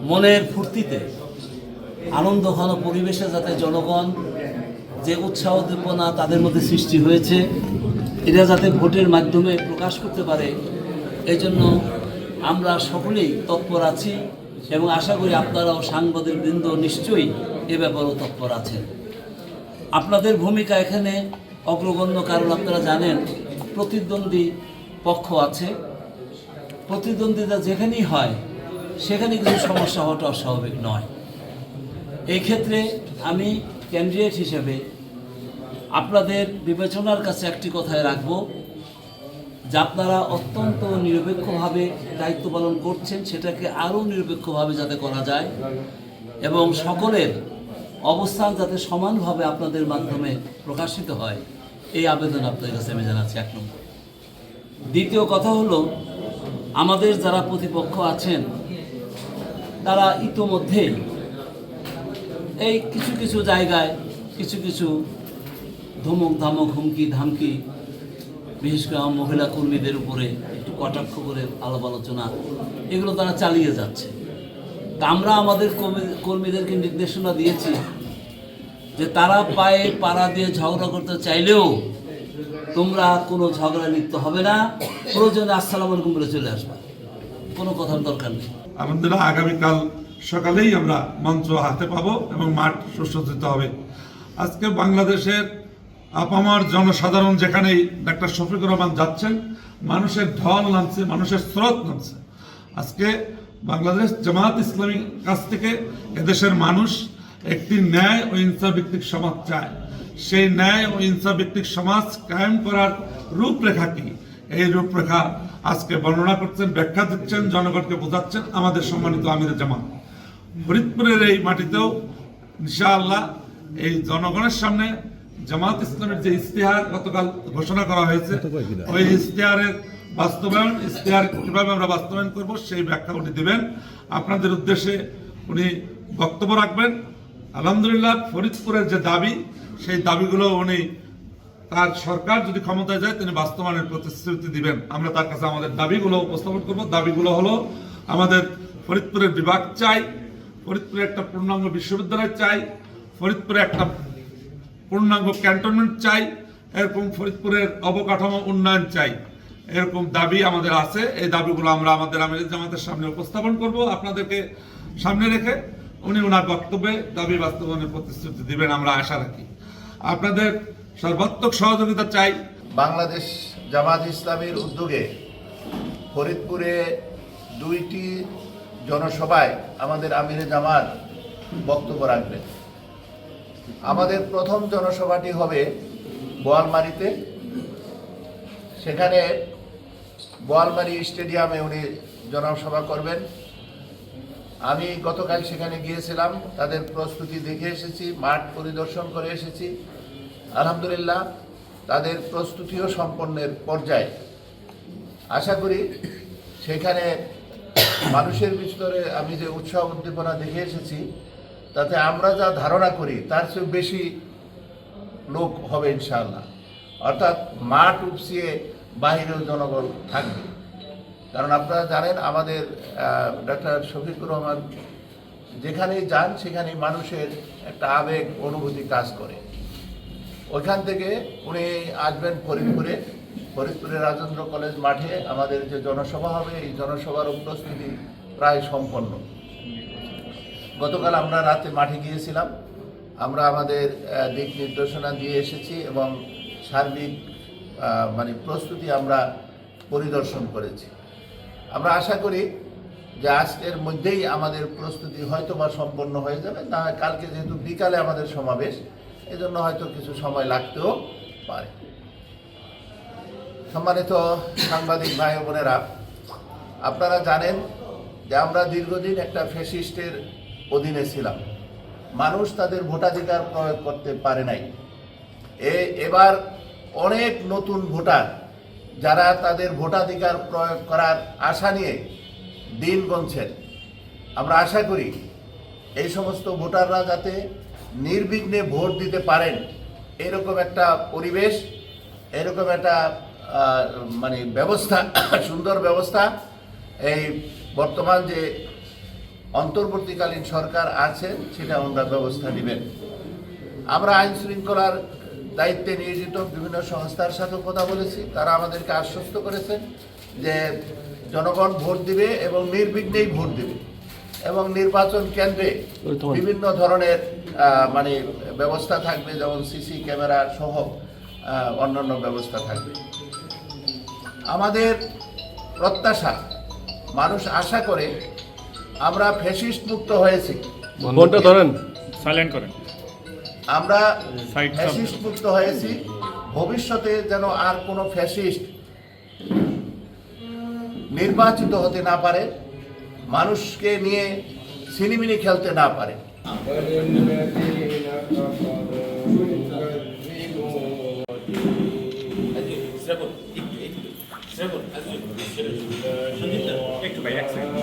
মনের ফুর্তিতে আনন্দ ঘন পরিবেশে যাতে জনগণ যে উৎসাহ উদ্দীপনা তাদের মধ্যে সৃষ্টি হয়েছে এটা যাতে ভোটের মাধ্যমে প্রকাশ করতে পারে, এই জন্য আমরা সকলেই তৎপর আছি এবং আশা করি আপনারাও সাংবাদিকবৃন্দ নিশ্চয়ই এ ব্যাপারেও তৎপর আছেন। আপনাদের ভূমিকা এখানে অগ্রগণ্য, কারণ আপনারা জানেন প্রতিদ্বন্দ্বী পক্ষ আছে, প্রতিদ্বন্দ্বিতা যেখানেই হয় সেখানে কিছু সমস্যা হওয়াটা অস্বাভাবিক নয়। এই ক্ষেত্রে আমি ক্যান্ডিডেট হিসেবে আপনাদের বিবেচনার কাছে একটি কথাই রাখব যে আপনারা অত্যন্ত নিরপেক্ষভাবে দায়িত্ব পালন করছেন, সেটাকে আরও নিরপেক্ষভাবে যাতে করা যায় এবং সকলের অবস্থান যাতে সমানভাবে আপনাদের মাধ্যমে প্রকাশিত হয়, এই আবেদন আপনাদের কাছে আমি জানাচ্ছি 1 নম্বর। দ্বিতীয় কথা হলো, আমাদের যারা প্রতিপক্ষ আছেন তারা ইতোমধ্যেই এই কিছু কিছু জায়গায় কিছু ধমক ধামক হুমকি ধামকি, বিশেষ করে আমার মহিলা কর্মীদের উপরে একটু কটাক্ষ করে আলাপ আলোচনা, এগুলো তারা চালিয়ে যাচ্ছে। তা আমরা আমাদের কর্মীদেরকে নির্দেশনা দিয়েছি যে তারা পায়ে পাড়া দিয়ে ঝগড়া করতে চাইলেও তোমরা কোনো ঝগড়া লিপ্ত হবে না, প্রয়োজনে আসসালামু আলাইকুম বলে চলে আসবে, কোনো কথার দরকার নেই। আলহামদুলিল্লাহ আগামীকাল সকালেই আমরা মঞ্চ হাতে পাবো এবং মাঠ সুসজ্জিত হবে। আজকে বাংলাদেশের আপামর জনসাধারণ যেখানেই ডাক্তার শফিকুর রহমান যাচ্ছেন, মানুষের ঢল নামছে, মানুষের স্রোত নামছে। আজকে বাংলাদেশ জামাত ইসলামী কাছ থেকে এদেশের মানুষ একটি ন্যায় ও ইনসাফ ভিত্তিক সমাজ চায়। সেই ন্যায় ও ইনসাফ ভিত্তিক সমাজ কায়েম করার রূপরেখা কি, এই রূপরেখা আজকে বর্ণনা করছেন, ব্যাখ্যা দিচ্ছেন, জনগণকে বোঝাচ্ছেন আমাদের সম্মানিত আমিরে জামাত। ফরিদপুরের এই মাটিতেও ইনশাআল্লাহ এই জনগণের সামনে জামাত ইসলামের যে ইশতেহার গতকাল ঘোষণা করা হয়েছে, ওই ইশতেহারের বাস্তবায়ন, ইশতেহার কিভাবে আমরা বাস্তবায়ন করব সেই ব্যাখ্যা উনি দেবেন। আপনাদের উদ্দেশ্যে উনি বক্তব্য রাখবেন। আলহামদুলিল্লাহ ফরিদপুরের যে দাবি, সেই দাবিগুলো উনি তার সরকার যদি ক্ষমতায় যায় তিনি বাস্তবায়নের প্রতিশ্রুতি দিবেন। আমরা তার কাছে আমাদের দাবিগুলো উপস্থাপন করব। দাবিগুলো হলো, আমাদের ফরিদপুরের বিভাগ চাই, ফরিদপুরে একটা পূর্ণাঙ্গ বিশ্ববিদ্যালয় চাই, ফরিদপুরে একটা পূর্ণাঙ্গ ক্যান্টনমেন্ট চাই, এরকম ফরিদপুরের অবকাঠামো উন্নয়ন চাই, এরকম দাবি আমাদের আছে। এই দাবিগুলো আমরা আমাদের আমির জামাতের সামনে উপস্থাপন করব। আপনাদেরকে সামনে রেখে উনি ওনার বক্তব্যে দাবি বাস্তবায়নের প্রতিশ্রুতি দিবেন, আমরা আশা রাখি। আপনাদের সর্বাত্মক সহযোগিতা চাই। বাংলাদেশ জামাত ইসলামীর উদ্যোগে ফরিদপুরে 2টি জনসভায় আমাদের আমিরে জামাত বক্তব্য রাখবেন। আমাদের প্রথম জনসভাটি হবে বোয়ালমারীতে। সেখানে বোয়ালমারী স্টেডিয়ামে উনি জনসভা করবেন। আমি গতকাল সেখানে গিয়েছিলাম, তাদের প্রস্তুতি দেখে এসেছি, মাঠ পরিদর্শন করে এসেছি। আলহামদুলিল্লাহ তাদের প্রস্তুতিও সম্পন্নের পর্যায়ে। আশা করি সেখানে মানুষের ভিতরে আমি যে উৎসাহ উদ্দীপনা দেখে এসেছি, তাতে আমরা যা ধারণা করি তার চেয়ে বেশি লোক হবে ইনশাআল্লাহ। অর্থাৎ মাঠ উপসিয়ে বাহিরেও জনগণ থাকবে। কারণ আপনারা জানেন আমাদের ডাক্তার শফিকুর রহমান যেখানেই যান সেখানেই মানুষের একটা আবেগ অনুভূতি কাজ করে। ওইখান থেকে উনি আসবেন ফরিদপুরে, ফরিদপুরের রাজেন্দ্র কলেজ মাঠে আমাদের যে জনসভা হবে, এই জনসভার প্রস্তুতি প্রায় সম্পন্ন। গতকাল আমরা রাতে মাঠে গিয়েছিলাম, আমরা আমাদের দিক নির্দেশনা দিয়ে এসেছি এবং সার্বিক প্রস্তুতি আমরা পরিদর্শন করেছি। আমরা আশা করি যে আজকের মধ্যেই আমাদের প্রস্তুতি হয়তো বা সম্পন্ন হয়ে যাবে, না কালকে যেহেতু বিকালে আমাদের সমাবেশ, এজন্য হয়তো কিছু সময় লাগতেও পারে। সম্মানিত সাংবাদিক ভাই বোনেরা, আপনারা জানেন যে আমরা দীর্ঘদিন একটা ফ্যাসিস্টের অধীনে ছিলাম। মানুষ তাদের ভোটাধিকার প্রয়োগ করতে পারে নাই। এবার অনেক নতুন ভোটার যারা তাদের ভোটাধিকার প্রয়োগ করার আশা নিয়ে দিন গুনছেন। আমরা আশা করি এই সমস্ত ভোটাররা যাতে নির্বিঘ্নে ভোট দিতে পারেন, এরকম একটা পরিবেশ, এরকম একটা ব্যবস্থা, সুন্দর ব্যবস্থা এই বর্তমান যে অন্তর্বর্তীকালীন সরকার আছেন সেটা ওনারা ব্যবস্থা নেবেন। আমরা আইন শৃঙ্খলার দায়িত্বে নিয়োজিত বিভিন্ন সংস্থার সাথেও কথা বলেছি, তারা আমাদেরকে আশ্বস্ত করেছেন যে জনগণ ভোট দিবে এবং নির্বিঘ্নেই ভোট দিবে এবং নির্বাচন কেন্দ্রে বিভিন্ন ধরনের মানে ব্যবস্থা থাকবে, যেমন সিসি ক্যামেরা সহ অন্যান্য ব্যবস্থা থাকবে। আমাদের প্রত্যাশা, মানুষ আশা করে আমরা ফ্যাসিস্ট মুক্ত হয়েছি, ফোনটা ধরেন, সাইলেন্ট করেন। আমরা Side ফ্যাসিস্ট মুক্ত হয়েছি, ভবিষ্যতে যেন আর কোনো ফ্যাসিস্ট নির্বাচিত হতে না পারে, মানুষকে নিয়ে সিনেমিনি খেলতে না পারে। একটু ভাই, এক সেকেন্ড।